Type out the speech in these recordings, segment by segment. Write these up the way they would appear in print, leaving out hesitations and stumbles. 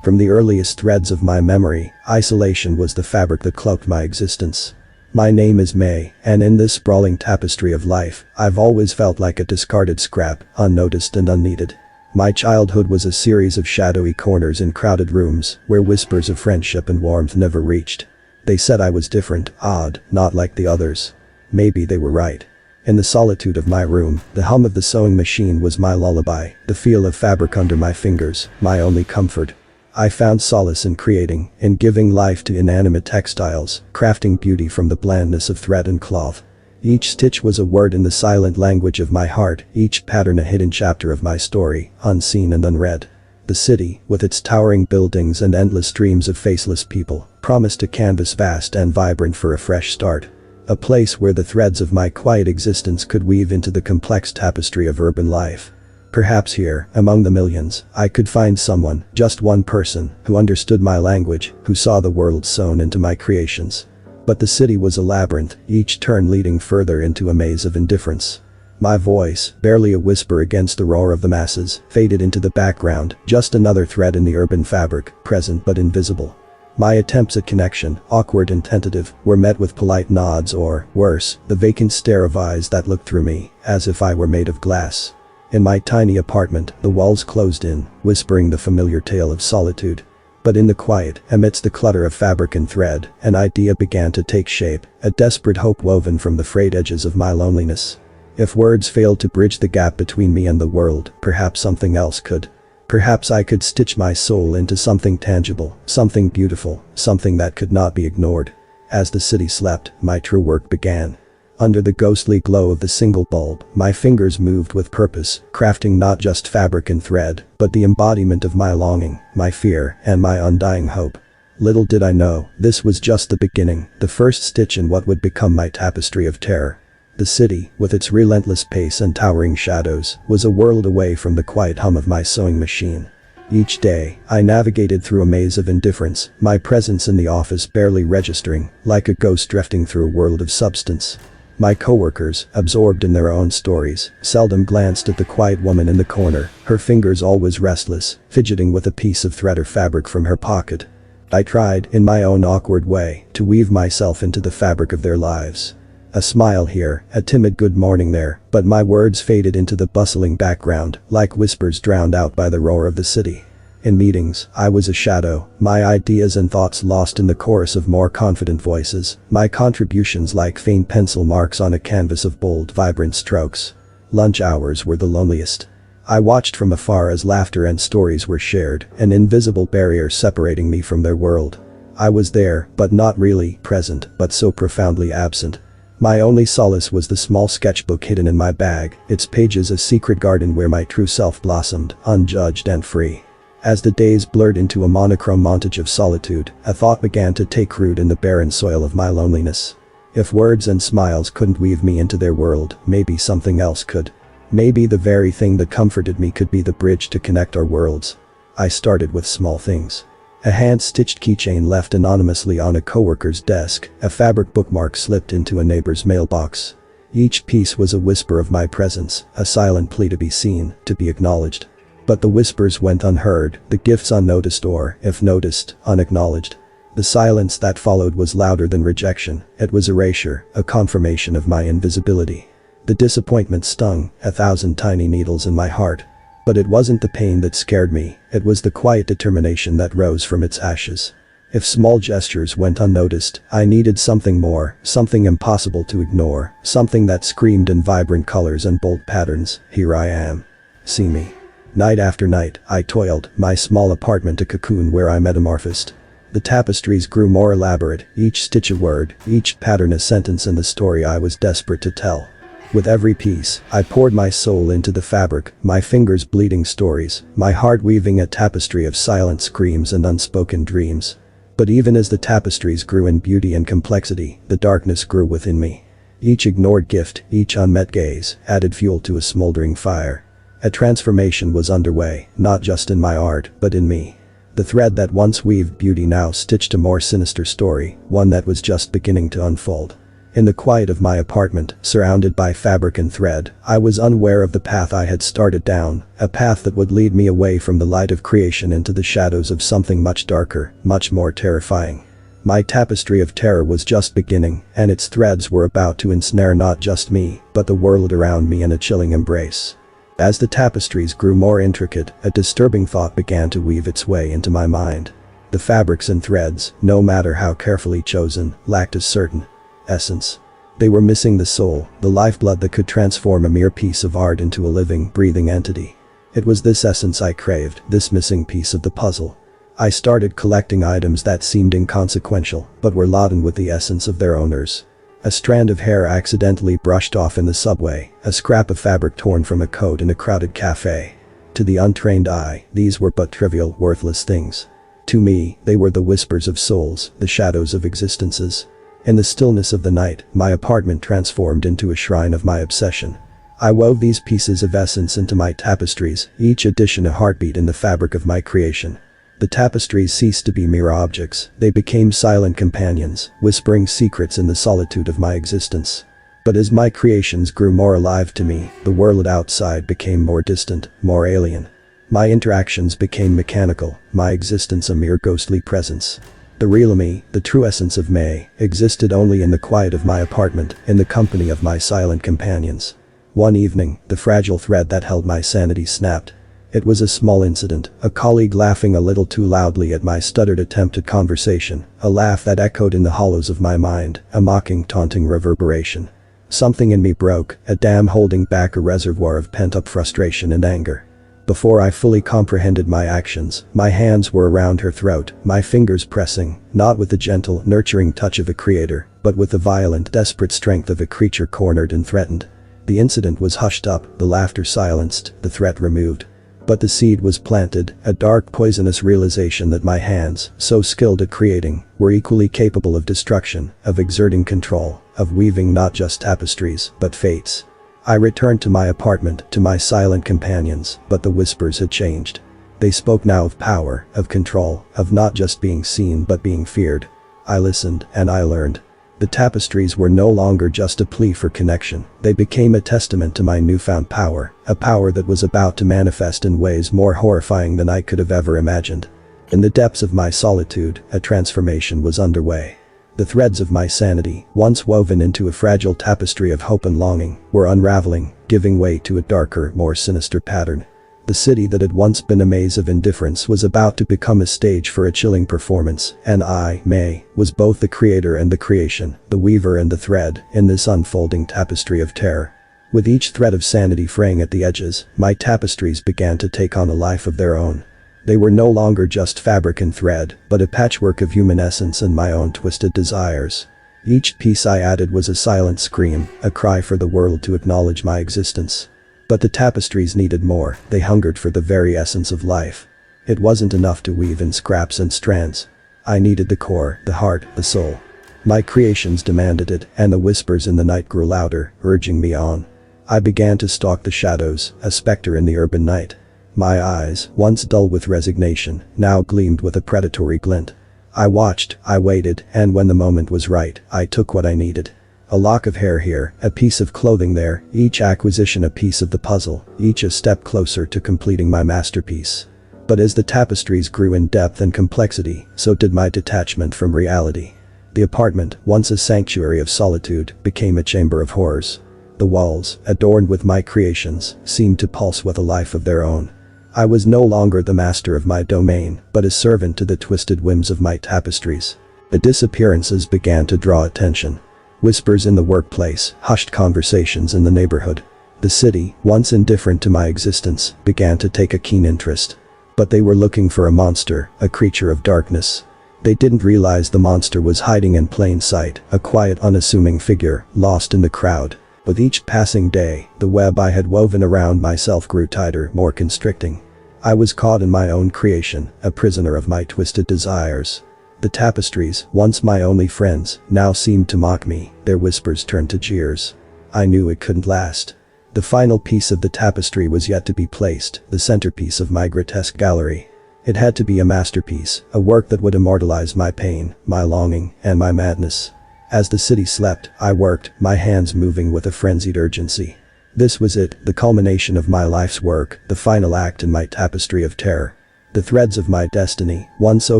From the earliest threads of my memory, isolation was the fabric that cloaked my existence. My name is May, and in this sprawling tapestry of life, I've always felt like a discarded scrap, unnoticed and unneeded. My childhood was a series of shadowy corners in crowded rooms, where whispers of friendship and warmth never reached. They said I was different, odd, not like the others. Maybe they were right. In the solitude of my room, the hum of the sewing machine was my lullaby, the feel of fabric under my fingers, my only comfort. I found solace in creating, in giving life to inanimate textiles, crafting beauty from the blandness of thread and cloth. Each stitch was a word in the silent language of my heart, each pattern a hidden chapter of my story, unseen and unread. The city, with its towering buildings and endless streams of faceless people, promised a canvas vast and vibrant for a fresh start. A place where the threads of my quiet existence could weave into the complex tapestry of urban life. Perhaps here, among the millions, I could find someone, just one person, who understood my language, who saw the world sewn into my creations. But the city was a labyrinth, each turn leading further into a maze of indifference. My voice, barely a whisper against the roar of the masses, faded into the background, just another thread in the urban fabric, present but invisible. My attempts at connection, awkward and tentative, were met with polite nods or, worse, the vacant stare of eyes that looked through me, as if I were made of glass. In my tiny apartment, the walls closed in, whispering the familiar tale of solitude. But in the quiet, amidst the clutter of fabric and thread, an idea began to take shape, a desperate hope woven from the frayed edges of my loneliness. If words failed to bridge the gap between me and the world, perhaps something else could. Perhaps I could stitch my soul into something tangible, something beautiful, something that could not be ignored. As the city slept, my true work began. Under the ghostly glow of the single bulb, my fingers moved with purpose, crafting not just fabric and thread, but the embodiment of my longing, my fear, and my undying hope. Little did I know, this was just the beginning, the first stitch in what would become my tapestry of terror. The city, with its relentless pace and towering shadows, was a world away from the quiet hum of my sewing machine. Each day, I navigated through a maze of indifference, my presence in the office barely registering, like a ghost drifting through a world of substance. My coworkers, absorbed in their own stories, seldom glanced at the quiet woman in the corner, her fingers always restless, fidgeting with a piece of thread or fabric from her pocket. I tried, in my own awkward way, to weave myself into the fabric of their lives. A smile here, a timid good morning there, but my words faded into the bustling background, like whispers drowned out by the roar of the city. In meetings, I was a shadow, my ideas and thoughts lost in the chorus of more confident voices, my contributions like faint pencil marks on a canvas of bold, vibrant strokes. Lunch hours were the loneliest. I watched from afar as laughter and stories were shared, an invisible barrier separating me from their world. I was there, but not really present, but so profoundly absent. My only solace was the small sketchbook hidden in my bag, its pages a secret garden where my true self blossomed, unjudged and free. As the days blurred into a monochrome montage of solitude, a thought began to take root in the barren soil of my loneliness. If words and smiles couldn't weave me into their world, maybe something else could. Maybe the very thing that comforted me could be the bridge to connect our worlds. I started with small things. A hand-stitched keychain left anonymously on a coworker's desk, a fabric bookmark slipped into a neighbor's mailbox. Each piece was a whisper of my presence, a silent plea to be seen, to be acknowledged. But the whispers went unheard, the gifts unnoticed or, if noticed, unacknowledged. The silence that followed was louder than rejection, it was erasure, a confirmation of my invisibility. The disappointment stung, 1,000 tiny needles in my heart. But it wasn't the pain that scared me, it was the quiet determination that rose from its ashes. If small gestures went unnoticed, I needed something more, something impossible to ignore, something that screamed in vibrant colors and bold patterns. Here I am. See me. Night after night, I toiled, my small apartment a cocoon where I metamorphosed. The tapestries grew more elaborate, each stitch a word, each pattern a sentence in the story I was desperate to tell. With every piece, I poured my soul into the fabric, my fingers bleeding stories, my heart weaving a tapestry of silent screams and unspoken dreams. But even as the tapestries grew in beauty and complexity, the darkness grew within me. Each ignored gift, each unmet gaze, added fuel to a smoldering fire. A transformation was underway, not just in my art, but in me. The thread that once weaved beauty now stitched a more sinister story, one that was just beginning to unfold. In the quiet of my apartment, surrounded by fabric and thread, I was unaware of the path I had started down, a path that would lead me away from the light of creation into the shadows of something much darker, much more terrifying. My tapestry of terror was just beginning, and its threads were about to ensnare not just me, but the world around me in a chilling embrace. As the tapestries grew more intricate, a disturbing thought began to weave its way into my mind. The fabrics and threads, no matter how carefully chosen, lacked a certain essence. They were missing the soul, the lifeblood that could transform a mere piece of art into a living, breathing entity. It was this essence I craved, this missing piece of the puzzle. I started collecting items that seemed inconsequential, but were laden with the essence of their owners. A strand of hair accidentally brushed off in the subway, a scrap of fabric torn from a coat in a crowded cafe. To the untrained eye, these were but trivial, worthless things. To me, they were the whispers of souls, the shadows of existences. In the stillness of the night, my apartment transformed into a shrine of my obsession. I wove these pieces of essence into my tapestries, each addition a heartbeat in the fabric of my creation. The tapestries ceased to be mere objects, they became silent companions, whispering secrets in the solitude of my existence. But as my creations grew more alive to me, the world outside became more distant, more alien. My interactions became mechanical, my existence a mere ghostly presence. The real me, the true essence of May, existed only in the quiet of my apartment, in the company of my silent companions. One evening, the fragile thread that held my sanity snapped. It was a small incident, a colleague laughing a little too loudly at my stuttered attempt at conversation, a laugh that echoed in the hollows of my mind, a mocking, taunting reverberation. Something in me broke, a dam holding back a reservoir of pent-up frustration and anger. Before I fully comprehended my actions, my hands were around her throat, my fingers pressing, not with the gentle, nurturing touch of a creator, but with the violent, desperate strength of a creature cornered and threatened. The incident was hushed up, the laughter silenced, the threat removed. But the seed was planted, a dark, poisonous realization that my hands, so skilled at creating, were equally capable of destruction, of exerting control, of weaving not just tapestries, but fates. I returned to my apartment, to my silent companions, but the whispers had changed. They spoke now of power, of control, of not just being seen but being feared. I listened, and I learned. The tapestries were no longer just a plea for connection, they became a testament to my newfound power, a power that was about to manifest in ways more horrifying than I could have ever imagined. In the depths of my solitude, a transformation was underway. The threads of my sanity, once woven into a fragile tapestry of hope and longing, were unraveling, giving way to a darker, more sinister pattern. The city that had once been a maze of indifference was about to become a stage for a chilling performance, and I, May, was both the creator and the creation, the weaver and the thread, in this unfolding tapestry of terror. With each thread of sanity fraying at the edges, my tapestries began to take on a life of their own. They were no longer just fabric and thread, but a patchwork of human essence and my own twisted desires. Each piece I added was a silent scream, a cry for the world to acknowledge my existence. But the tapestries needed more, they hungered for the very essence of life. It wasn't enough to weave in scraps and strands. I needed the core, the heart, the soul. My creations demanded it, and the whispers in the night grew louder, urging me on. I began to stalk the shadows, a specter in the urban night. My eyes, once dull with resignation, now gleamed with a predatory glint. I watched, I waited, and when the moment was right, I took what I needed. A lock of hair here, a piece of clothing there, each acquisition a piece of the puzzle, each a step closer to completing my masterpiece. But as the tapestries grew in depth and complexity, so did my detachment from reality. The apartment, once a sanctuary of solitude, became a chamber of horrors. The walls, adorned with my creations, seemed to pulse with a life of their own. I was no longer the master of my domain, but a servant to the twisted whims of my tapestries. The disappearances began to draw attention. Whispers in the workplace, hushed conversations in the neighborhood. The city, once indifferent to my existence, began to take a keen interest. But they were looking for a monster, a creature of darkness. They didn't realize the monster was hiding in plain sight, a quiet, unassuming figure, lost in the crowd. With each passing day, the web I had woven around myself grew tighter, more constricting. I was caught in my own creation, a prisoner of my twisted desires. The tapestries, once my only friends, now seemed to mock me, their whispers turned to jeers. I knew it couldn't last. The final piece of the tapestry was yet to be placed, the centerpiece of my grotesque gallery. It had to be a masterpiece, a work that would immortalize my pain, my longing, and my madness. As the city slept, I worked, my hands moving with a frenzied urgency. This was it, the culmination of my life's work, the final act in my tapestry of terror. The threads of my destiny, once so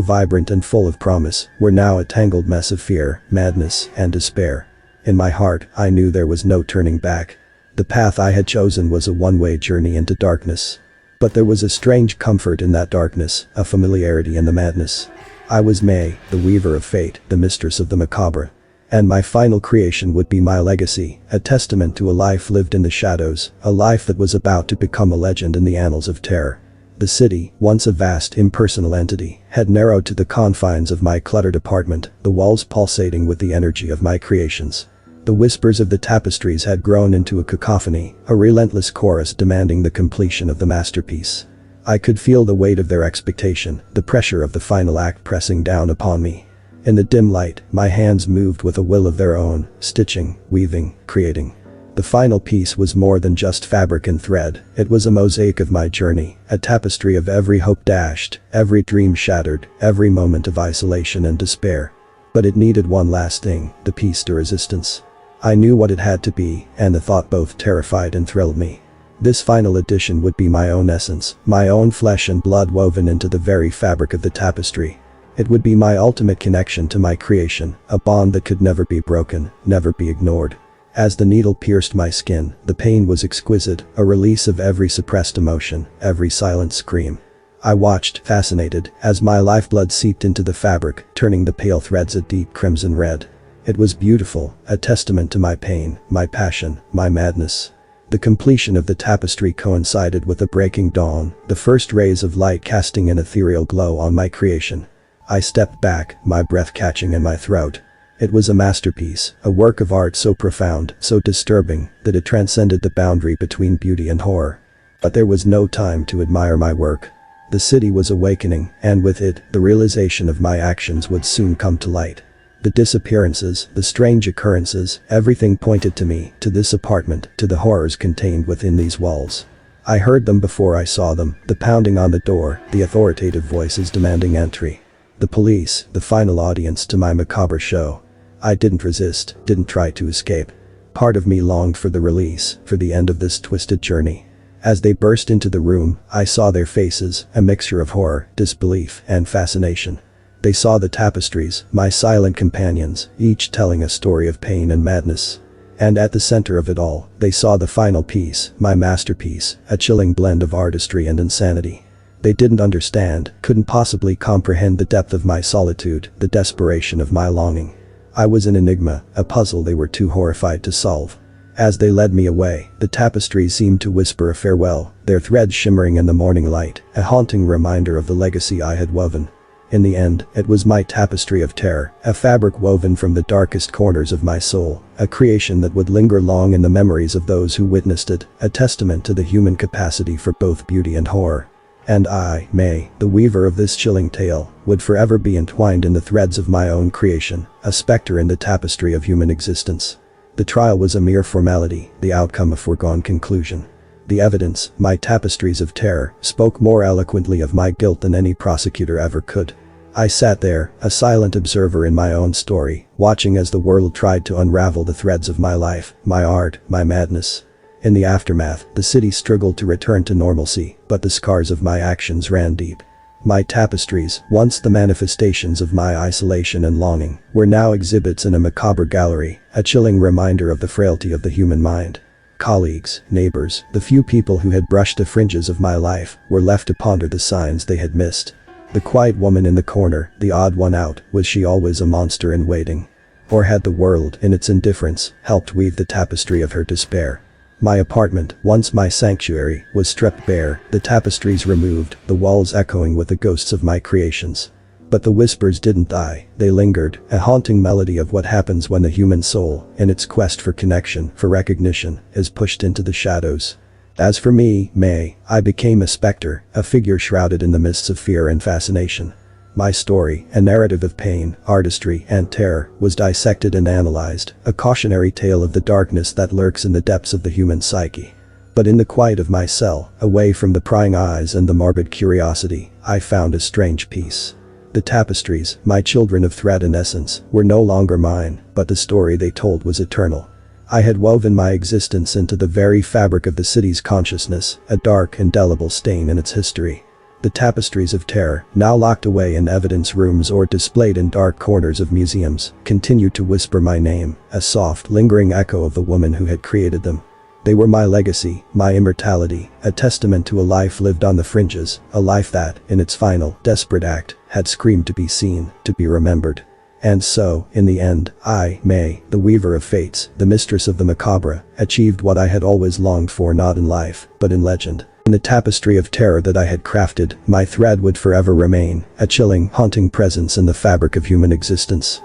vibrant and full of promise, were now a tangled mess of fear, madness, and despair. In my heart, I knew there was no turning back. The path I had chosen was a one-way journey into darkness. But there was a strange comfort in that darkness, a familiarity in the madness. I was May, the weaver of fate, the mistress of the macabre. And my final creation would be my legacy, a testament to a life lived in the shadows, a life that was about to become a legend in the annals of terror. The city, once a vast impersonal entity, had narrowed to the confines of my cluttered apartment, the walls pulsating with the energy of my creations. The whispers of the tapestries had grown into a cacophony, a relentless chorus demanding the completion of the masterpiece. I could feel the weight of their expectation, the pressure of the final act pressing down upon me. In the dim light, my hands moved with a will of their own, stitching, weaving, creating. The final piece was more than just fabric and thread, it was a mosaic of my journey, a tapestry of every hope dashed, every dream shattered, every moment of isolation and despair. But it needed one last thing, the piece de resistance. I knew what it had to be, and the thought both terrified and thrilled me. This final edition would be my own essence, my own flesh and blood woven into the very fabric of the tapestry. It would be my ultimate connection to my creation, a bond that could never be broken, never be ignored. As the needle pierced my skin, the pain was exquisite, a release of every suppressed emotion, every silent scream. I watched, fascinated, as my lifeblood seeped into the fabric, turning the pale threads a deep crimson red. It was beautiful, a testament to my pain, my passion, my madness. The completion of the tapestry coincided with the breaking dawn, the first rays of light casting an ethereal glow on my creation. I stepped back, my breath catching in my throat. It was a masterpiece, a work of art so profound, so disturbing, that it transcended the boundary between beauty and horror. But there was no time to admire my work. The city was awakening, and with it, the realization of my actions would soon come to light. The disappearances, the strange occurrences, everything pointed to me, to this apartment, to the horrors contained within these walls. I heard them before I saw them, the pounding on the door, the authoritative voices demanding entry. The police, the final audience to my macabre show. I didn't resist, didn't try to escape. Part of me longed for the release, for the end of this twisted journey. As they burst into the room, I saw their faces, a mixture of horror, disbelief, and fascination. They saw the tapestries, my silent companions, each telling a story of pain and madness. And at the center of it all, they saw the final piece, my masterpiece, a chilling blend of artistry and insanity. They didn't understand, couldn't possibly comprehend the depth of my solitude, the desperation of my longing. I was an enigma, a puzzle they were too horrified to solve. As they led me away, the tapestries seemed to whisper a farewell, their threads shimmering in the morning light, a haunting reminder of the legacy I had woven. In the end, it was my tapestry of terror, a fabric woven from the darkest corners of my soul, a creation that would linger long in the memories of those who witnessed it, a testament to the human capacity for both beauty and horror. And I, May, the weaver of this chilling tale, would forever be entwined in the threads of my own creation, a specter in the tapestry of human existence. The trial was a mere formality, the outcome a foregone conclusion. The evidence, my tapestries of terror, spoke more eloquently of my guilt than any prosecutor ever could. I sat there, a silent observer in my own story, watching as the world tried to unravel the threads of my life, my art, my madness. In the aftermath, the city struggled to return to normalcy, but the scars of my actions ran deep. My tapestries, once the manifestations of my isolation and longing, were now exhibits in a macabre gallery, a chilling reminder of the frailty of the human mind. Colleagues, neighbors, the few people who had brushed the fringes of my life, were left to ponder the signs they had missed. The quiet woman in the corner, the odd one out, was she always a monster in waiting? Or had the world, in its indifference, helped weave the tapestry of her despair? My apartment, once my sanctuary, was stripped bare, the tapestries removed, the walls echoing with the ghosts of my creations. But the whispers didn't die, they lingered, a haunting melody of what happens when the human soul, in its quest for connection, for recognition, is pushed into the shadows. As for me, May, I became a specter, a figure shrouded in the mists of fear and fascination. My story, a narrative of pain, artistry, and terror, was dissected and analyzed, a cautionary tale of the darkness that lurks in the depths of the human psyche. But in the quiet of my cell, away from the prying eyes and the morbid curiosity, I found a strange peace. The tapestries, my children of thread and essence, were no longer mine, but the story they told was eternal. I had woven my existence into the very fabric of the city's consciousness, a dark, indelible stain in its history. The tapestries of terror, now locked away in evidence rooms or displayed in dark corners of museums, continued to whisper my name, a soft, lingering echo of the woman who had created them. They were my legacy, my immortality, a testament to a life lived on the fringes, a life that, in its final, desperate act, had screamed to be seen, to be remembered. And so, in the end, I, May, the weaver of fates, the mistress of the macabre, achieved what I had always longed for, not in life, but in legend. In the tapestry of terror that I had crafted, my thread would forever remain, a chilling, haunting presence in the fabric of human existence.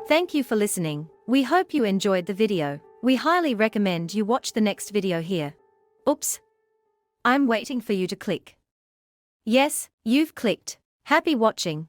Thank you for listening. We hope you enjoyed the video. We highly recommend you watch the next video here. Oops. I'm waiting for you to click. Yes, you've clicked. Happy watching.